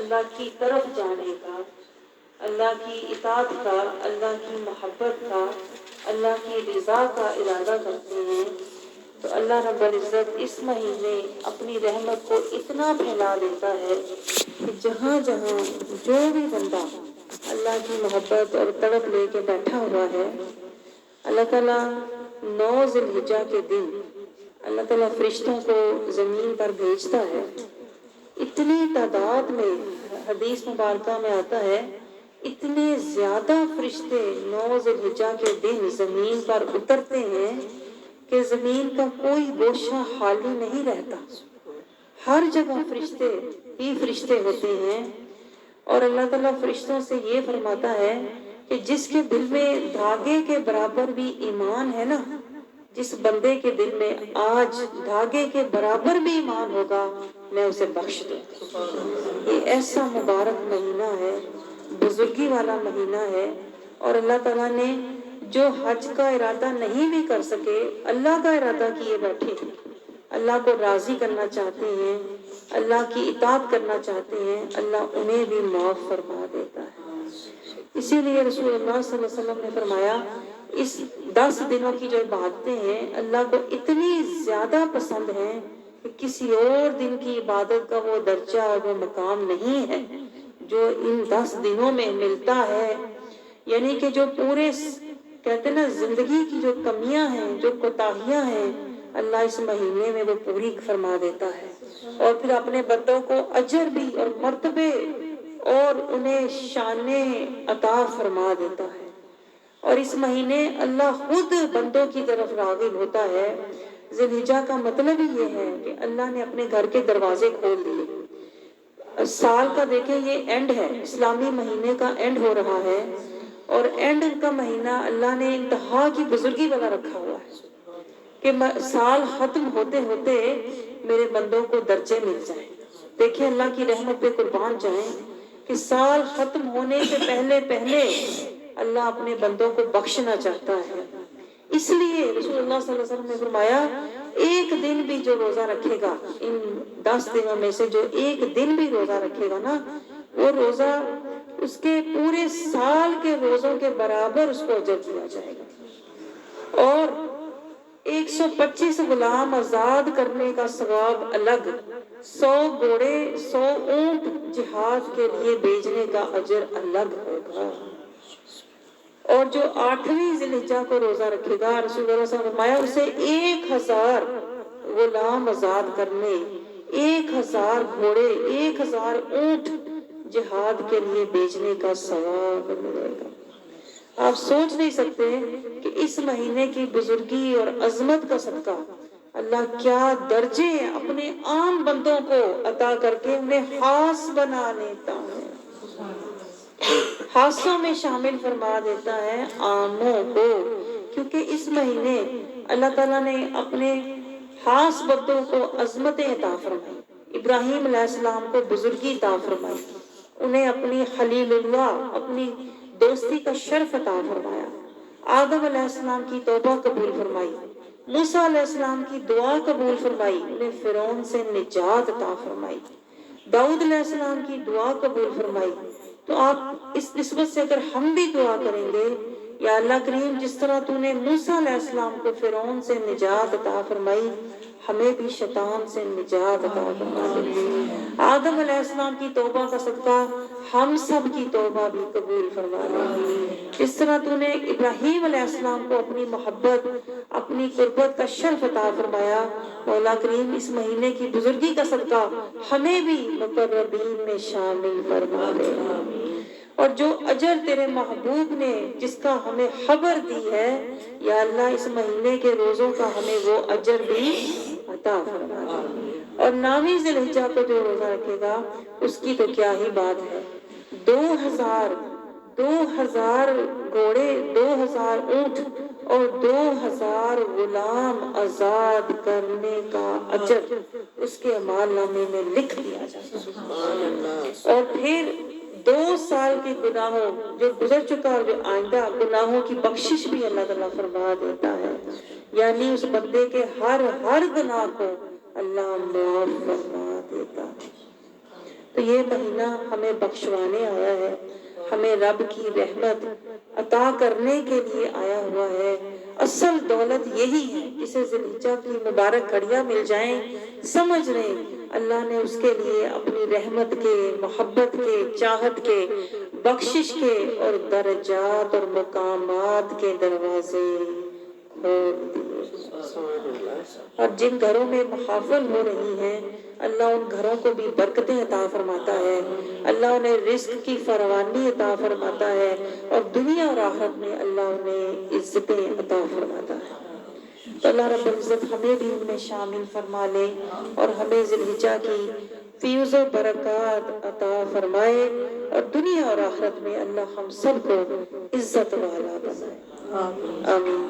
اللہ کی طرف جانے کا، اللہ کی اطاعت کا، اللہ کی محبت کا، اللہ کی رضا کا ارادہ کرتے ہیں تو اللہ رب العزت اس مہینے اپنی رحمت کو اتنا پھیلا دیتا ہے کہ جہاں جہاں جو بھی بندہ اللہ کی محبت اور تڑپ لے کے بیٹھا ہوا ہے، اللہ تعالیٰ 9 ذی الحجہ کے دن اللہ تعالیٰ فرشتوں کو زمین پر بھیجتا ہے۔ اتنی تعداد میں، حدیث مبارکہ میں آتا ہے، اتنے زیادہ فرشتے 9 ذی الحجہ کے دن زمین پر اترتے ہیں کہ زمین کا کوئی گوشہ خالی نہیں رہتا، ہر جگہ فرشتے ہی فرشتے ہوتے ہیں۔ اور اللہ تعالیٰ فرشتوں سے یہ فرماتا ہے کہ جس کے دل میں دھاگے کے برابر بھی ایمان ہے نا، جس بندے کے دل میں آج دھاگے کے برابر بھی ایمان ہوگا، میں اسے بخش دوں۔ یہ ایسا مبارک مہینہ ہے، بزرگی والا مہینہ ہے، اور اللہ تعالیٰ نے جو حج کا ارادہ نہیں بھی کر سکے، اللہ کا ارادہ کیے بیٹھے، اللہ کو راضی کرنا چاہتے ہیں، اللہ کی اطاعت کرنا چاہتے ہیں، اللہ انہیں بھی معاف فرما دیتا ہے۔ اسی لیے رسول اللہ صلی اللہ علیہ وسلم نے فرمایا اس 10 دنوں کی جو عبادتیں ہیں اللہ کو اتنی زیادہ پسند ہیں کہ کسی اور دن کی عبادت کا وہ درجہ اور وہ مقام نہیں ہے جو ان 10 دنوں میں ملتا ہے۔ یعنی کہ جو پورے کہتے ہیں نا زندگی کی جو کمیاں ہیں، جو کوتاہیاں ہیں، اللہ اس مہینے میں وہ پوری فرما دیتا ہے، اور پھر اپنے بندوں کو اجر بھی اور مرتبے اور انہیں شانیں عطا فرما دیتا ہے۔ اور اس مہینے اللہ خود بندوں کی طرف راغب ہوتا ہے۔ ذی الحجہ کا مطلب ہی یہ ہے کہ اللہ نے اپنے گھر کے دروازے کھول دیے۔ سال کا دیکھیں یہ اینڈ ہے، اسلامی مہینے کا اینڈ ہو رہا ہے، اور اینڈ کا مہینہ اللہ نے انتہا کی بزرگی والا رکھا ہوا ہے کہ سال ختم ہوتے ہوتے میرے بندوں کو درجے مل جائیں۔ دیکھیں اللہ کی رحمت پہ قربان جائیں کہ سال ختم ہونے سے پہلے پہلے اللہ اپنے بندوں کو بخشنا چاہتا ہے۔ اس لیے رسول اللہ صلی اللہ علیہ وسلم نے فرمایا ایک دن بھی جو روزہ رکھے گا، ان 10 دنوں میں سے جو ایک دن بھی روزہ رکھے گا نا، وہ روزہ اس کے پورے سال کے روزوں کے برابر اس کو اجر دیا جائے گا، اور 125 غلام آزاد کرنے کا ثواب الگ، 100 گھوڑے 100 اونٹ جہاد کے لیے بیچنے کا اجر الگ ہوگا۔ اور جو 8ویں ذی الحجہ کو روزہ رکھے گا، رسول اللہ صلی اللہ علیہ وسلم نے فرمایا اسے 1000 غلام آزاد کرنے، 1000 گھوڑے 1000 اونٹ جہاد کے لیے بیچنے کا ثواب ملے گا۔ آپ سوچ نہیں سکتے کہ اس مہینے کی بزرگی اور عظمت کا صدقہ اللہ کیا درجے اپنے عام بندوں کو عطا کر کے انہیں خاص بنا لیتا ہے، خاصوں میں شامل فرما دیتا ہے عاموں کو، کیونکہ اس مہینے اللہ تعالیٰ نے اپنے خاص بندوں کو عظمتیں عطا فرمائی۔ ابراہیم علیہ السلام کو بزرگی عطا فرمائی، انہیں اپنی خلیل اللہ، اپنی دوستی کا شرف عطا فرمایا۔ آدم علیہ السلام کی توبہ قبول فرمائی، موسیٰ علیہ السلام کی دعا قبول فرمائی، انہیں فرعون سے نجات عطا فرمائی، داؤد علیہ السلام کی دعا قبول فرمائی۔ تو آپ اس نسبت سے اگر ہم بھی دعا کریں گے، یا اللہ کریم جس طرح تو نے موسیٰ علیہ السلام کو فرعون سے نجات عطا فرمائی، ہمیں بھی شیطان سے نجات عطا فرما دے۔ آدم علیہ السلام کی توبہ کا صدقہ ہم سب کی توبہ بھی قبول فرما لے۔ جس طرح تو نے ابراہیم علیہ السلام کو اپنی محبت، اپنی قربت کا شرف عطا فرمایا، مولا کریم اس مہینے کی بزرگی کا صدقہ ہمیں بھی مقربین میں شامل فرما لے۔ اور جو اجر تیرے محبوب نے جس کا ہمیں خبر دی ہے، یا اللہ اس مہینے کے روزوں کا ہمیں وہ اجر بھی عطا فرما دے۔ اور 9ویں ذی الحجہ کو جو روزہ رکھے گا اس کی تو کیا ہی بات ہے، 2000 گھوڑے 2000 اونٹ اور 2000 غلام آزاد کرنے کا اجر اس کے اعمال نامے میں لکھ دیا جاتا ہے۔ اور پھر 2 سال کے گناہوں جو گزر چکا اور جو آئندہ گناہوں کی بخشش بھی اللہ تعالیٰ فرما دیتا ہے، یعنی اس بندے کے ہر گناہ کو اللہ معاف فرما دیتا ہے۔ تو یہ مہینہ ہمیں بخشوانے آیا ہے، ہمیں رب کی رحمت عطا کرنے کے لیے آیا ہوا ہے۔ اصل دولت یہی ہے، اسے ذی الحجہ کی مبارک گھڑیاں مل جائیں، سمجھ رہے اللہ نے اس کے لیے اپنی رحمت کے، محبت کے، چاہت کے، بخشش کے اور درجات اور مقامات کے دروازے کھول دیے۔ اور جن گھروں میں محافل ہو رہی ہیں اللہ ان گھروں کو بھی برکتیں عطا فرماتا ہے، اللہ انہیں رزق کی فراوانی عطا فرماتا ہے، اور دنیا اور آخرت میں اللہ انہیں عزتیں عطا فرماتا ہے۔ تو اللہ رب العزت ہمیں بھی ان میں شامل فرما لے اور ہمیں ذی الحجہ کی فیوز و برکات عطا فرمائے، اور دنیا اور آخرت میں اللہ ہم سب کو عزت والا بنائے۔ آمین۔